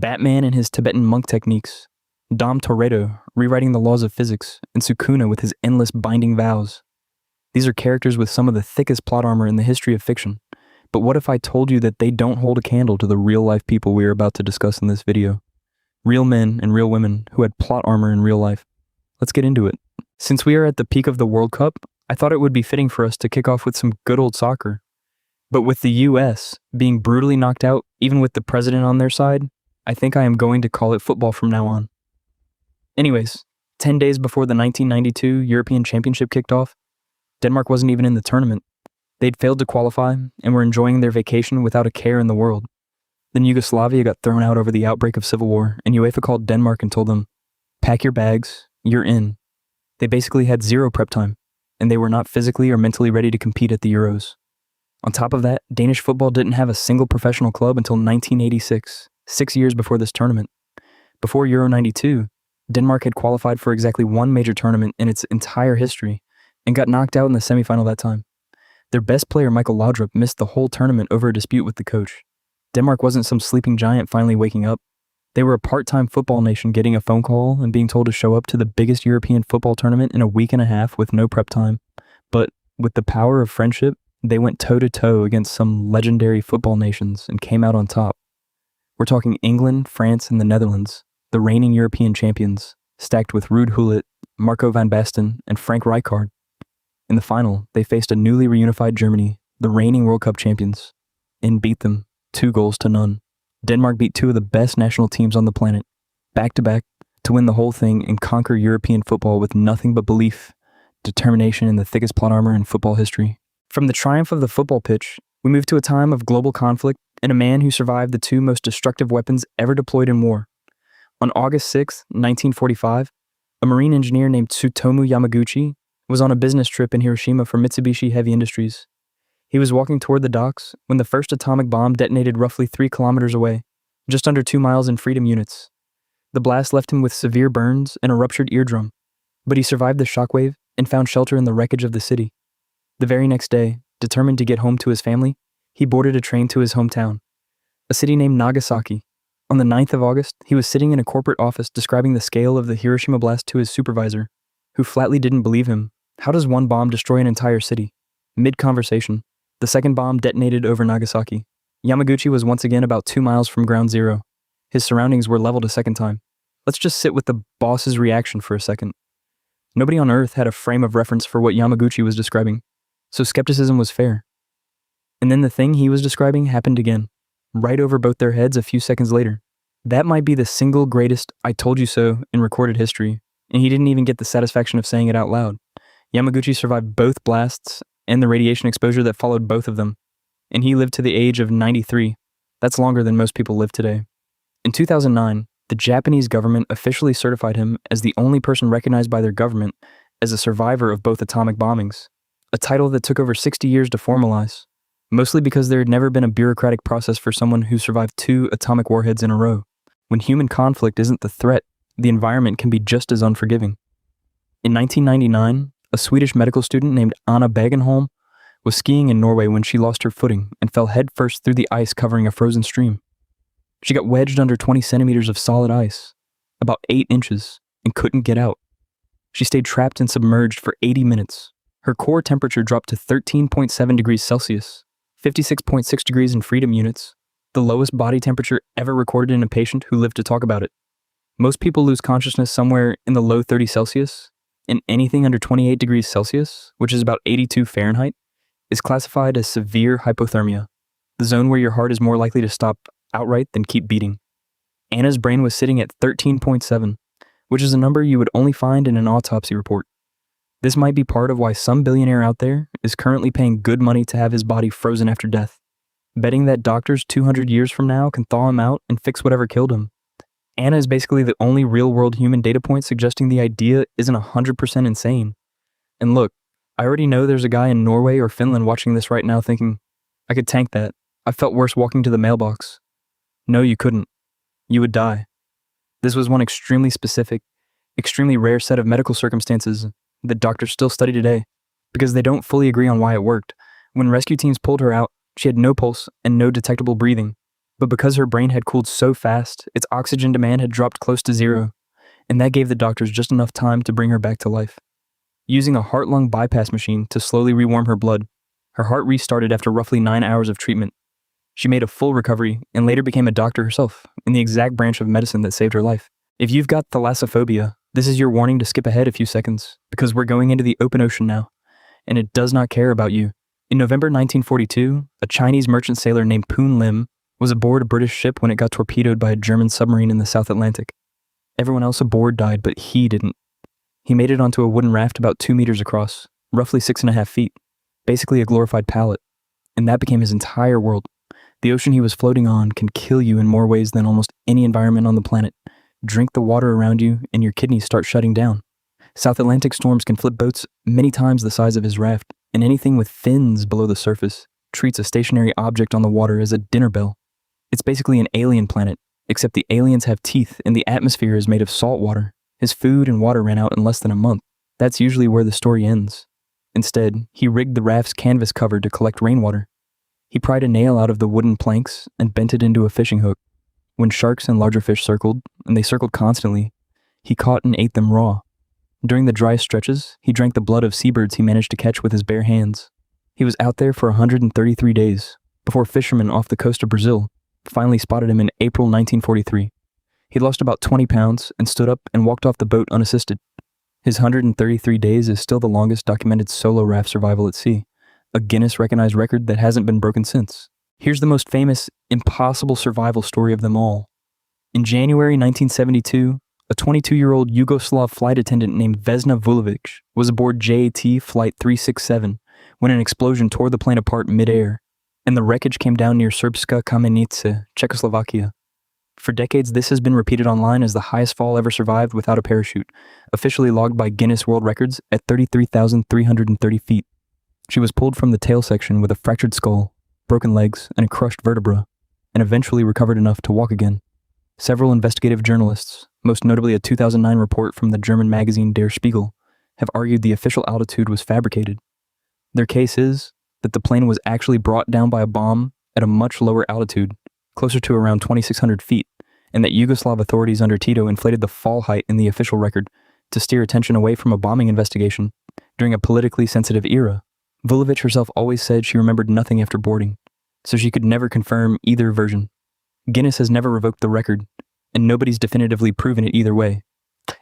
Batman and his Tibetan monk techniques, Dom Toretto rewriting the laws of physics, and Sukuna with his endless binding vows. These are characters with some of the thickest plot armor in the history of fiction, but what if I told you that they don't hold a candle to the real-life people we are about to discuss in this video? Real men and real women who had plot armor in real life. Let's get into it. Since we are at the peak of the World Cup, I thought it would be fitting for us to kick off with some good old soccer. But with the US being brutally knocked out, even with the president on their side, I think I am going to call it football from now on. Anyways, 10 days before the 1992 European Championship kicked off, Denmark wasn't even in the tournament. They'd failed to qualify and were enjoying their vacation without a care in the world. Then Yugoslavia got thrown out over the outbreak of civil war, and UEFA called Denmark and told them, "Pack your bags, you're in." They basically had zero prep time, and they were not physically or mentally ready to compete at the Euros. On top of that, Danish football didn't have a single professional club until 1986, 6 years before this tournament. Before Euro 92, Denmark had qualified for exactly one major tournament in its entire history and got knocked out in the semifinal that time. Their best player, Michael Laudrup, missed the whole tournament over a dispute with the coach. Denmark wasn't some sleeping giant finally waking up. They were a part-time football nation getting a phone call and being told to show up to the biggest European football tournament in a week and a half with no prep time. But with the power of friendship, they went toe-to-toe against some legendary football nations and came out on top. We're talking England, France, and the Netherlands, the reigning European champions, stacked with Ruud Gullit, Marco van Basten, and Frank Rijkaard. In the final, they faced a newly reunified Germany, the reigning World Cup champions, and beat them 2-0. Denmark beat two of the best national teams on the planet, back-to-back, to win the whole thing and conquer European football with nothing but belief, determination, and the thickest plot armor in football history. From the triumph of the football pitch, we move to a time of global conflict and a man who survived the two most destructive weapons ever deployed in war. On August 6, 1945, a marine engineer named Tsutomu Yamaguchi was on a business trip in Hiroshima for Mitsubishi Heavy Industries. He was walking toward the docks when the first atomic bomb detonated roughly 3 kilometers away, just under 2 miles in freedom units. The blast left him with severe burns and a ruptured eardrum, but he survived the shockwave and found shelter in the wreckage of the city. The very next day, determined to get home to his family, he boarded a train to his hometown, a city named Nagasaki. On the 9th of August, he was sitting in a corporate office describing the scale of the Hiroshima blast to his supervisor, who flatly didn't believe him. How does one bomb destroy an entire city? Mid-conversation, the second bomb detonated over Nagasaki. Yamaguchi was once again about 2 miles from ground zero. His surroundings were leveled a second time. Let's just sit with the boss's reaction for a second. Nobody on Earth had a frame of reference for what Yamaguchi was describing, so skepticism was fair. And then the thing he was describing happened again, right over both their heads a few seconds later. That might be the single greatest "I told you so" in recorded history, and he didn't even get the satisfaction of saying it out loud. Yamaguchi survived both blasts and the radiation exposure that followed both of them, and he lived to the age of 93. That's longer than most people live today. In 2009, the Japanese government officially certified him as the only person recognized by their government as a survivor of both atomic bombings, a title that took over 60 years to formalize, mostly because there had never been a bureaucratic process for someone who survived 2 atomic warheads in a row. When human conflict isn't the threat, the environment can be just as unforgiving. In 1999, a Swedish medical student named Anna Bagenholm was skiing in Norway when she lost her footing and fell headfirst through the ice covering a frozen stream. She got wedged under 20 centimeters of solid ice, about 8 inches, and couldn't get out. She stayed trapped and submerged for 80 minutes. Her core temperature dropped to 13.7 degrees Celsius, 56.6 degrees in freedom units, the lowest body temperature ever recorded in a patient who lived to talk about it. Most people lose consciousness somewhere in the low 30 Celsius, and anything under 28 degrees Celsius, which is about 82 Fahrenheit, is classified as severe hypothermia, the zone where your heart is more likely to stop outright than keep beating. Anna's brain was sitting at 13.7, which is a number you would only find in an autopsy report. This might be part of why some billionaire out there is currently paying good money to have his body frozen after death, betting that doctors 200 years from now can thaw him out and fix whatever killed him. Anna is basically the only real-world human data point suggesting the idea isn't 100% insane. And look, I already know there's a guy in Norway or Finland watching this right now thinking, "I could tank that. I felt worse walking to the mailbox." No, you couldn't. You would die. This was one extremely specific, extremely rare set of medical circumstances that doctors still study today, because they don't fully agree on why it worked. When rescue teams pulled her out, she had no pulse and no detectable breathing. But because her brain had cooled so fast, its oxygen demand had dropped close to zero, and that gave the doctors just enough time to bring her back to life. Using a heart-lung bypass machine to slowly rewarm her blood, her heart restarted after roughly 9 hours of treatment. She made a full recovery and later became a doctor herself in the exact branch of medicine that saved her life. If you've got thalassophobia, this is your warning to skip ahead a few seconds, because we're going into the open ocean now, and it does not care about you. In November 1942, a Chinese merchant sailor named Poon Lim was aboard a British ship when it got torpedoed by a German submarine in the South Atlantic. Everyone else aboard died, but he didn't. He made it onto a wooden raft about 2 meters across, roughly 6.5 feet, basically a glorified pallet, and that became his entire world. The ocean he was floating on can kill you in more ways than almost any environment on the planet. Drink the water around you and your kidneys start shutting down. South Atlantic storms can flip boats many times the size of his raft, and anything with fins below the surface treats a stationary object on the water as a dinner bell. It's basically an alien planet, except the aliens have teeth and the atmosphere is made of salt water. His food and water ran out in less than a month. That's usually where the story ends. Instead, he rigged the raft's canvas cover to collect rainwater. He pried a nail out of the wooden planks and bent it into a fishing hook. When sharks and larger fish circled, and they circled constantly, he caught and ate them raw. During the dry stretches, he drank the blood of seabirds he managed to catch with his bare hands. He was out there for 133 days, before fishermen off the coast of Brazil finally spotted him in April 1943. He lost about 20 pounds and stood up and walked off the boat unassisted. His 133 days is still the longest documented solo raft survival at sea, a Guinness-recognized record that hasn't been broken since. Here's the most famous, impossible survival story of them all. In January 1972, a 22-year-old Yugoslav flight attendant named Vesna Vulovic was aboard JAT Flight 367 when an explosion tore the plane apart mid-air, and the wreckage came down near Srpska Kamenice, Czechoslovakia. For decades, this has been repeated online as the highest fall ever survived without a parachute, officially logged by Guinness World Records at 33,330 feet. She was pulled from the tail section with a fractured skull, broken legs, and a crushed vertebra, and eventually recovered enough to walk again. Several investigative journalists, most notably a 2009 report from the German magazine Der Spiegel, have argued the official altitude was fabricated. Their case is that the plane was actually brought down by a bomb at a much lower altitude, closer to around 2,600 feet, and that Yugoslav authorities under Tito inflated the fall height in the official record to steer attention away from a bombing investigation during a politically sensitive era. Vulovic herself always said she remembered nothing after boarding, so she could never confirm either version. Guinness has never revoked the record, and nobody's definitively proven it either way.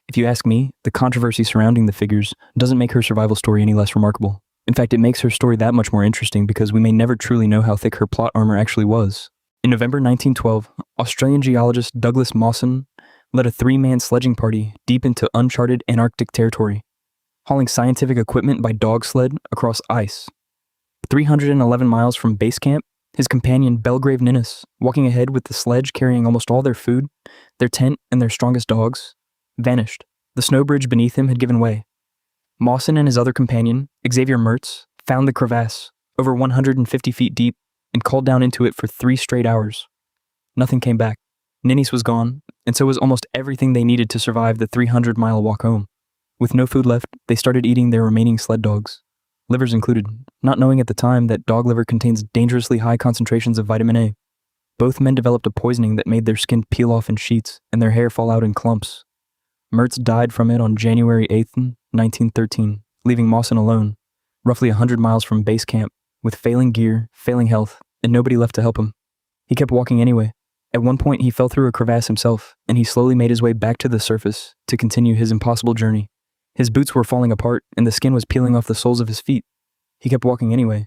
If you ask me, the controversy surrounding the figures doesn't make her survival story any less remarkable. In fact, it makes her story that much more interesting because we may never truly know how thick her plot armor actually was. In November 1912, Australian geologist Douglas Mawson led a 3-man sledging party deep into uncharted Antarctic territory, hauling scientific equipment by dog sled across ice. 311 miles from base camp, his companion Belgrave Ninnis, walking ahead with the sledge carrying almost all their food, their tent, and their strongest dogs, vanished. The snow bridge beneath him had given way. Mawson and his other companion, Xavier Mertz, found the crevasse, over 150 feet deep, and called down into it for 3 straight hours. Nothing came back. Ninnis was gone, and so was almost everything they needed to survive the 300-mile walk home. With no food left, they started eating their remaining sled dogs, livers included, not knowing at the time that dog liver contains dangerously high concentrations of vitamin A. Both men developed a poisoning that made their skin peel off in sheets and their hair fall out in clumps. Mertz died from it on January 8, 1913, leaving Mawson alone, roughly 100 miles from base camp, with failing gear, failing health, and nobody left to help him. He kept walking anyway. At one point, he fell through a crevasse himself, and he slowly made his way back to the surface to continue his impossible journey. His boots were falling apart, and the skin was peeling off the soles of his feet. He kept walking anyway.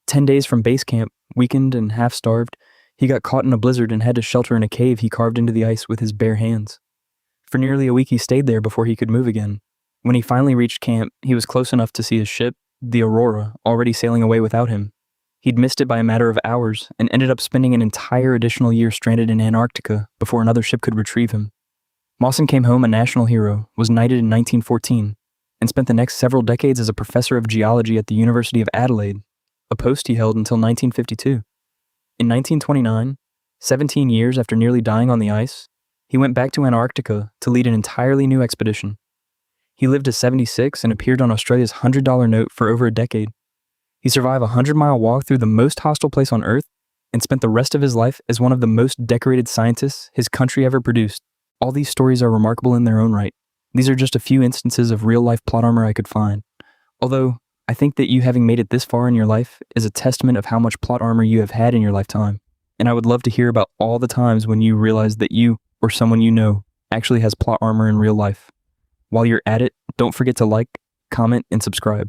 10 days from base camp, weakened and half-starved, he got caught in a blizzard and had to shelter in a cave he carved into the ice with his bare hands. For nearly a week he stayed there before he could move again. When he finally reached camp, he was close enough to see his ship, the Aurora, already sailing away without him. He'd missed it by a matter of hours and ended up spending an entire additional year stranded in Antarctica before another ship could retrieve him. Mawson came home a national hero, was knighted in 1914, and spent the next several decades as a professor of geology at the University of Adelaide, a post he held until 1952. In 1929, 17 years after nearly dying on the ice, he went back to Antarctica to lead an entirely new expedition. He lived to 76 and appeared on Australia's $100 note for over a decade. He survived a 100-mile walk through the most hostile place on Earth and spent the rest of his life as one of the most decorated scientists his country ever produced. All these stories are remarkable in their own right. These are just a few instances of real-life plot armor I could find. Although, I think that you having made it this far in your life is a testament of how much plot armor you have had in your lifetime. And I would love to hear about all the times when you realized that you, or someone you know, actually has plot armor in real life. While you're at it, don't forget to like, comment, and subscribe.